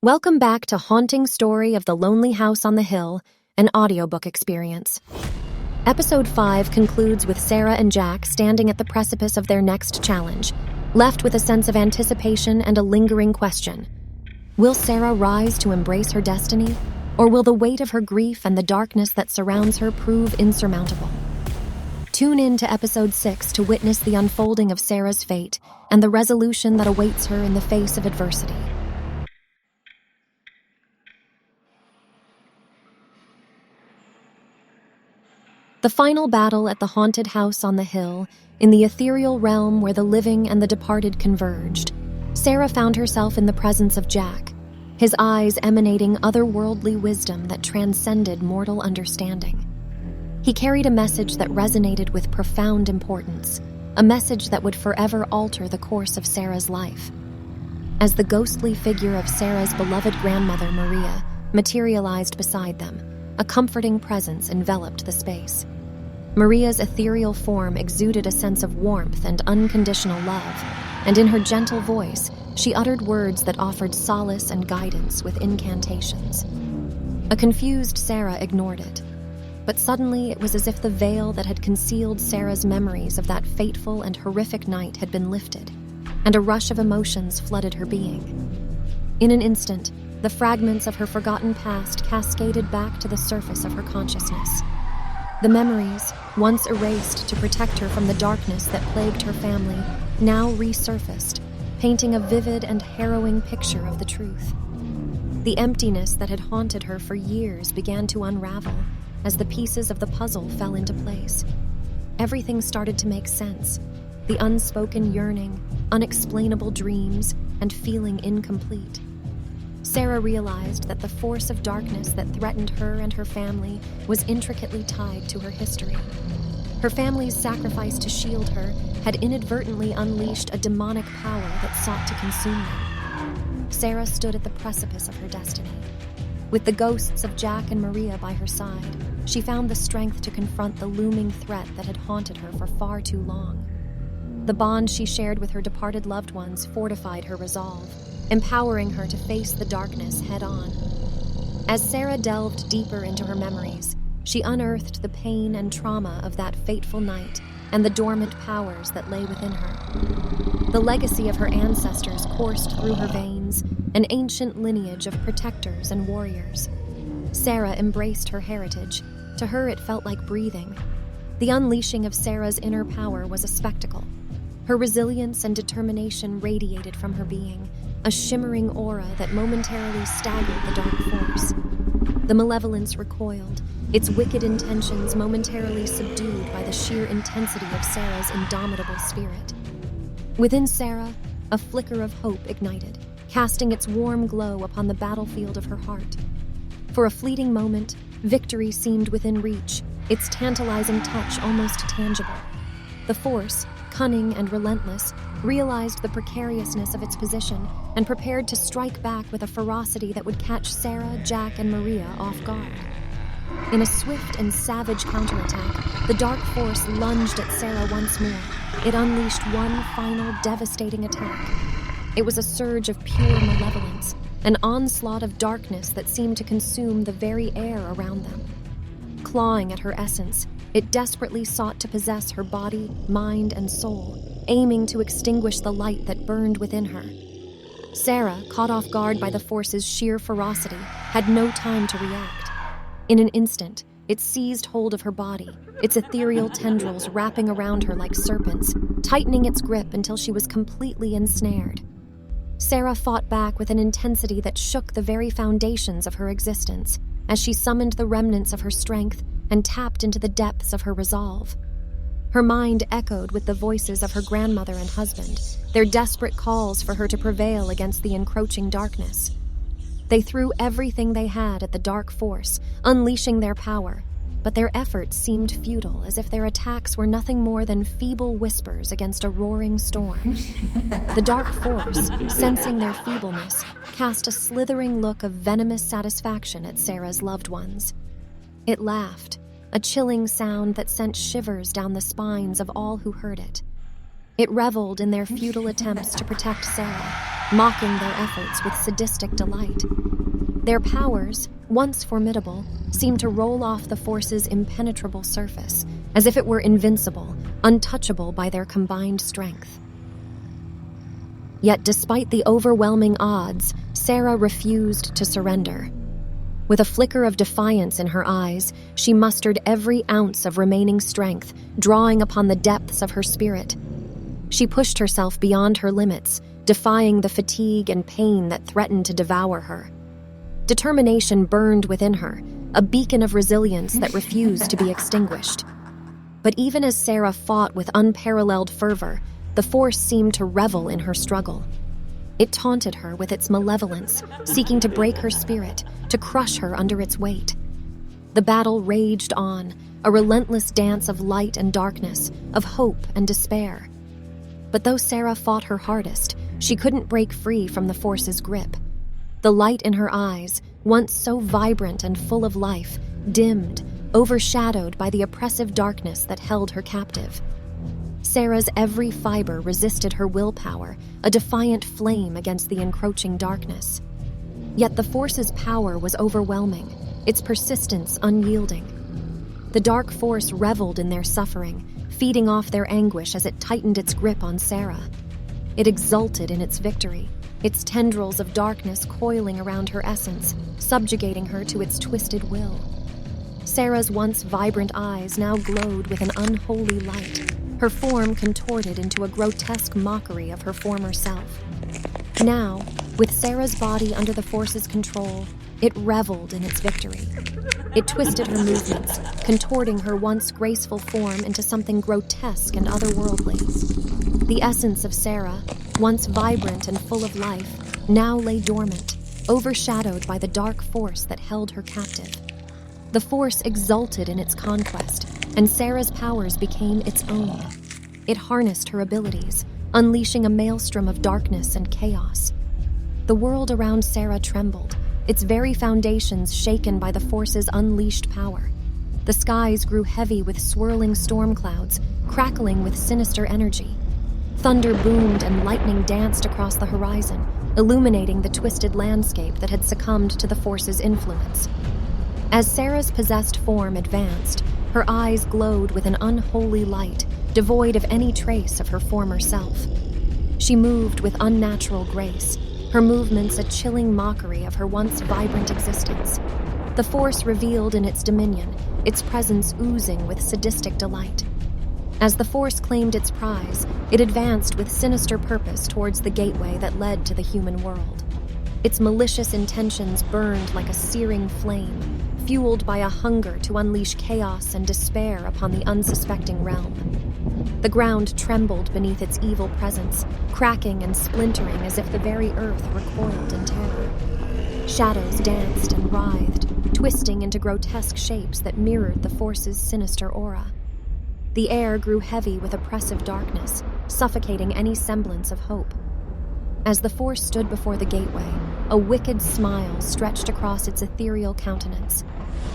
Welcome back to Haunting Story of the Lonely House on the Hill, an audiobook experience. Episode 5 concludes with Sarah and Jack standing at the precipice of their next challenge, left with a sense of anticipation and a lingering question. Will Sarah rise to embrace her destiny, or will the weight of her grief and the darkness that surrounds her prove insurmountable? Tune in to Episode 6 to witness the unfolding of Sarah's fate and the resolution that awaits her in the face of adversity. The final battle at the haunted house on the hill, in the ethereal realm where the living and the departed converged, Sarah found herself in the presence of Jack, his eyes emanating otherworldly wisdom that transcended mortal understanding. He carried a message that resonated with profound importance, a message that would forever alter the course of Sarah's life. As the ghostly figure of Sarah's beloved grandmother, Maria, materialized beside them, a comforting presence enveloped the space. Maria's ethereal form exuded a sense of warmth and unconditional love, and in her gentle voice, she uttered words that offered solace and guidance with incantations. A confused Sarah ignored it, but suddenly it was as if the veil that had concealed Sarah's memories of that fateful and horrific night had been lifted, and a rush of emotions flooded her being. In an instant, the fragments of her forgotten past cascaded back to the surface of her consciousness. The memories, once erased to protect her from the darkness that plagued her family, now resurfaced, painting a vivid and harrowing picture of the truth. The emptiness that had haunted her for years began to unravel as the pieces of the puzzle fell into place. Everything started to make sense. The unspoken yearning, unexplainable dreams, and feeling incomplete. Sarah realized that the force of darkness that threatened her and her family was intricately tied to her history. Her family's sacrifice to shield her had inadvertently unleashed a demonic power that sought to consume them. Sarah stood at the precipice of her destiny. With the ghosts of Jack and Maria by her side, she found the strength to confront the looming threat that had haunted her for far too long. The bond she shared with her departed loved ones fortified her resolve, empowering her to face the darkness head-on. As Sarah delved deeper into her memories, she unearthed the pain and trauma of that fateful night and the dormant powers that lay within her. The legacy of her ancestors coursed through her veins, an ancient lineage of protectors and warriors. Sarah embraced her heritage. To her, it felt like breathing. The unleashing of Sarah's inner power was a spectacle. Her resilience and determination radiated from her being, a shimmering aura that momentarily staggered the dark force. The malevolence recoiled, its wicked intentions momentarily subdued by the sheer intensity of Sarah's indomitable spirit. Within Sarah, a flicker of hope ignited, casting its warm glow upon the battlefield of her heart. For a fleeting moment, victory seemed within reach, its tantalizing touch almost tangible. The force, cunning and relentless, realized the precariousness of its position and prepared to strike back with a ferocity that would catch Sarah, Jack, and Maria off guard. In a swift and savage counterattack, the dark force lunged at Sarah once more. It unleashed one final devastating attack. It was a surge of pure malevolence, an onslaught of darkness that seemed to consume the very air around them. Clawing at her essence, it desperately sought to possess her body, mind, and soul, aiming to extinguish the light that burned within her. Sarah, caught off guard by the force's sheer ferocity, had no time to react. In an instant, it seized hold of her body, its ethereal tendrils wrapping around her like serpents, tightening its grip until she was completely ensnared. Sarah fought back with an intensity that shook the very foundations of her existence, as she summoned the remnants of her strength and tapped into the depths of her resolve. Her mind echoed with the voices of her grandmother and husband, their desperate calls for her to prevail against the encroaching darkness. They threw everything they had at the dark force, unleashing their power, but their efforts seemed futile, as if their attacks were nothing more than feeble whispers against a roaring storm. The dark force, sensing their feebleness, cast a slithering look of venomous satisfaction at Sarah's loved ones. It laughed, a chilling sound that sent shivers down the spines of all who heard it. It reveled in their futile attempts to protect Sarah, mocking their efforts with sadistic delight. Their powers, once formidable, seemed to roll off the force's impenetrable surface, as if it were invincible, untouchable by their combined strength. Yet despite the overwhelming odds, Sarah refused to surrender. With a flicker of defiance in her eyes, she mustered every ounce of remaining strength, drawing upon the depths of her spirit. She pushed herself beyond her limits, defying the fatigue and pain that threatened to devour her. Determination burned within her, a beacon of resilience that refused to be extinguished. But even as Sarah fought with unparalleled fervor, the force seemed to revel in her struggle. It taunted her with its malevolence, seeking to break her spirit, to crush her under its weight. The battle raged on, a relentless dance of light and darkness, of hope and despair. But though Sarah fought her hardest, she couldn't break free from the force's grip. The light in her eyes, once so vibrant and full of life, dimmed, overshadowed by the oppressive darkness that held her captive. Sarah's every fiber resisted her willpower, a defiant flame against the encroaching darkness. Yet the force's power was overwhelming, its persistence unyielding. The dark force reveled in their suffering, feeding off their anguish as it tightened its grip on Sarah. It exulted in its victory, its tendrils of darkness coiling around her essence, subjugating her to its twisted will. Sarah's once vibrant eyes now glowed with an unholy light, her form contorted into a grotesque mockery of her former self. Now, with Sarah's body under the force's control, it reveled in its victory. It twisted her movements, contorting her once graceful form into something grotesque and otherworldly. The essence of Sarah, once vibrant and full of life, now lay dormant, overshadowed by the dark force that held her captive. The force exulted in its conquest, and Sarah's powers became its own. It harnessed her abilities, unleashing a maelstrom of darkness and chaos. The world around Sarah trembled, its very foundations shaken by the force's unleashed power. The skies grew heavy with swirling storm clouds, crackling with sinister energy. Thunder boomed and lightning danced across the horizon, illuminating the twisted landscape that had succumbed to the force's influence. As Sarah's possessed form advanced, her eyes glowed with an unholy light, devoid of any trace of her former self. She moved with unnatural grace, her movements a chilling mockery of her once vibrant existence. The force revealed in its dominion, its presence oozing with sadistic delight. As the force claimed its prize, it advanced with sinister purpose towards the gateway that led to the human world. Its malicious intentions burned like a searing flame, fueled by a hunger to unleash chaos and despair upon the unsuspecting realm. The ground trembled beneath its evil presence, cracking and splintering as if the very earth recoiled in terror. Shadows danced and writhed, twisting into grotesque shapes that mirrored the force's sinister aura. The air grew heavy with oppressive darkness, suffocating any semblance of hope. As the force stood before the gateway, a wicked smile stretched across its ethereal countenance.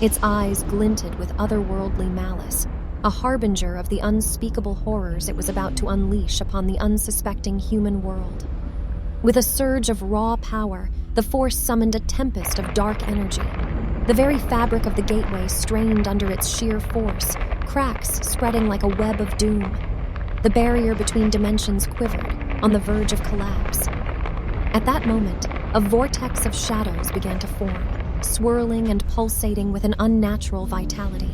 Its eyes glinted with otherworldly malice, a harbinger of the unspeakable horrors it was about to unleash upon the unsuspecting human world. With a surge of raw power, the force summoned a tempest of dark energy. The very fabric of the gateway strained under its sheer force, cracks spreading like a web of doom. The barrier between dimensions quivered, on the verge of collapse. At that moment, a vortex of shadows began to form, swirling and pulsating with an unnatural vitality.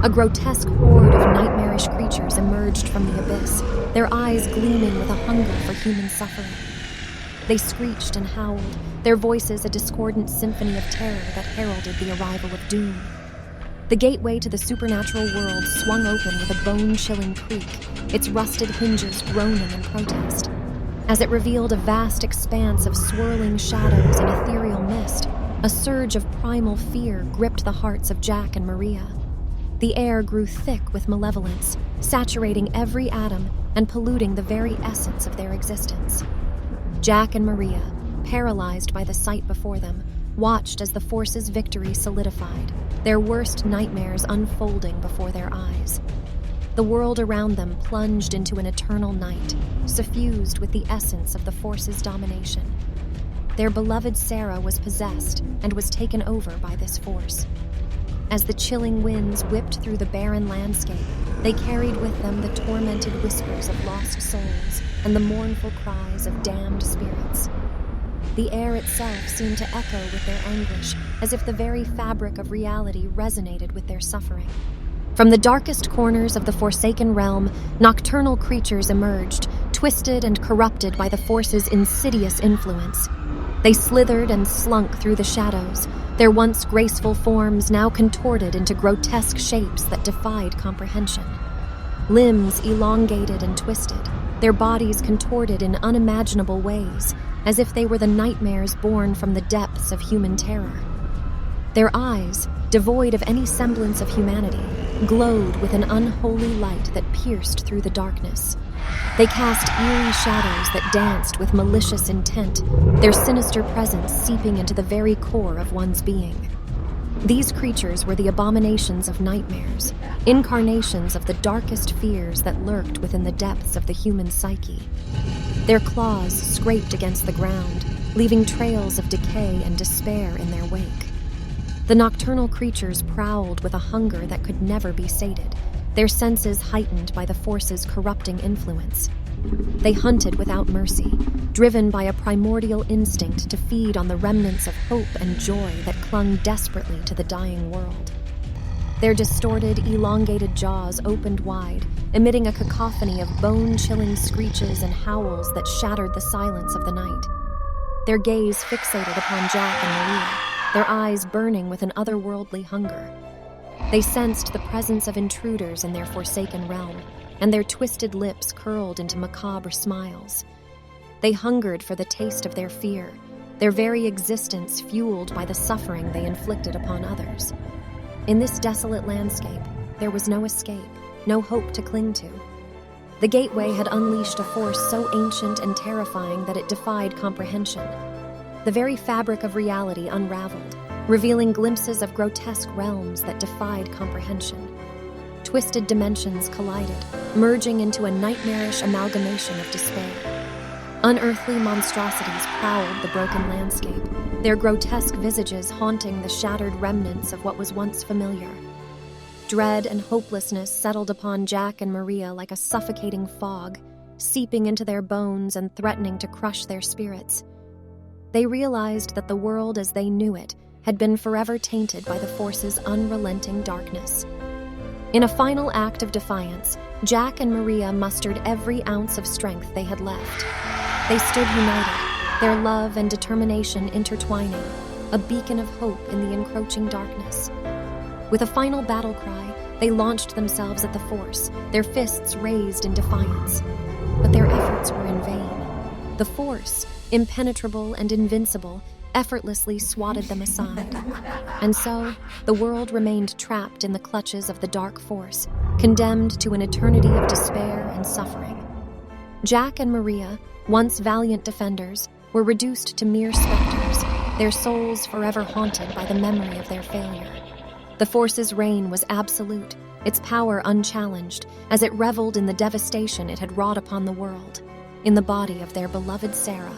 A grotesque horde of nightmarish creatures emerged from the abyss, their eyes gleaming with a hunger for human suffering. They screeched and howled, their voices a discordant symphony of terror that heralded the arrival of doom. The gateway to the supernatural world swung open with a bone-chilling creak, its rusted hinges groaning in protest. As it revealed a vast expanse of swirling shadows and ethereal mist, a surge of primal fear gripped the hearts of Jack and Maria. The air grew thick with malevolence, saturating every atom and polluting the very essence of their existence. Jack and Maria, paralyzed by the sight before them, watched as the force's victory solidified, their worst nightmares unfolding before their eyes. The world around them plunged into an eternal night, suffused with the essence of the Force's domination. Their beloved Sarah was possessed and was taken over by this force. As the chilling winds whipped through the barren landscape, they carried with them the tormented whispers of lost souls and the mournful cries of damned spirits. The air itself seemed to echo with their anguish, as if the very fabric of reality resonated with their suffering. From the darkest corners of the Forsaken Realm, nocturnal creatures emerged, twisted and corrupted by the Force's insidious influence. They slithered and slunk through the shadows, their once graceful forms now contorted into grotesque shapes that defied comprehension. Limbs elongated and twisted, their bodies contorted in unimaginable ways, as if they were the nightmares born from the depths of human terror. Their eyes, devoid of any semblance of humanity, glowed with an unholy light that pierced through the darkness. They cast eerie shadows that danced with malicious intent, their sinister presence seeping into the very core of one's being. These creatures were the abominations of nightmares, incarnations of the darkest fears that lurked within the depths of the human psyche. Their claws scraped against the ground, leaving trails of decay and despair in their wake. The nocturnal creatures prowled with a hunger that could never be sated, their senses heightened by the Force's corrupting influence. They hunted without mercy, driven by a primordial instinct to feed on the remnants of hope and joy that clung desperately to the dying world. Their distorted, elongated jaws opened wide, emitting a cacophony of bone-chilling screeches and howls that shattered the silence of the night. Their gaze fixated upon Jack and Maria, their eyes burning with an otherworldly hunger. They sensed the presence of intruders in their Forsaken Realm, and their twisted lips curled into macabre smiles. They hungered for the taste of their fear, their very existence fueled by the suffering they inflicted upon others. In this desolate landscape, there was no escape, no hope to cling to. The gateway had unleashed a force so ancient and terrifying that it defied comprehension. The very fabric of reality unraveled, revealing glimpses of grotesque realms that defied comprehension. Twisted dimensions collided, merging into a nightmarish amalgamation of despair. Unearthly monstrosities prowled the broken landscape, their grotesque visages haunting the shattered remnants of what was once familiar. Dread and hopelessness settled upon Jack and Maria like a suffocating fog, seeping into their bones and threatening to crush their spirits. They realized that the world as they knew it had been forever tainted by the Force's unrelenting darkness. In a final act of defiance, Jack and Maria mustered every ounce of strength they had left. They stood united, their love and determination intertwining, a beacon of hope in the encroaching darkness. With a final battle cry, they launched themselves at the Force, their fists raised in defiance. But their efforts were in vain. The Force, impenetrable and invincible, effortlessly swatted them aside. And so, the world remained trapped in the clutches of the dark force, condemned to an eternity of despair and suffering. Jack and Maria, once valiant defenders, were reduced to mere specters, their souls forever haunted by the memory of their failure. The Force's reign was absolute, its power unchallenged, as it reveled in the devastation it had wrought upon the world, in the body of their beloved Sarah.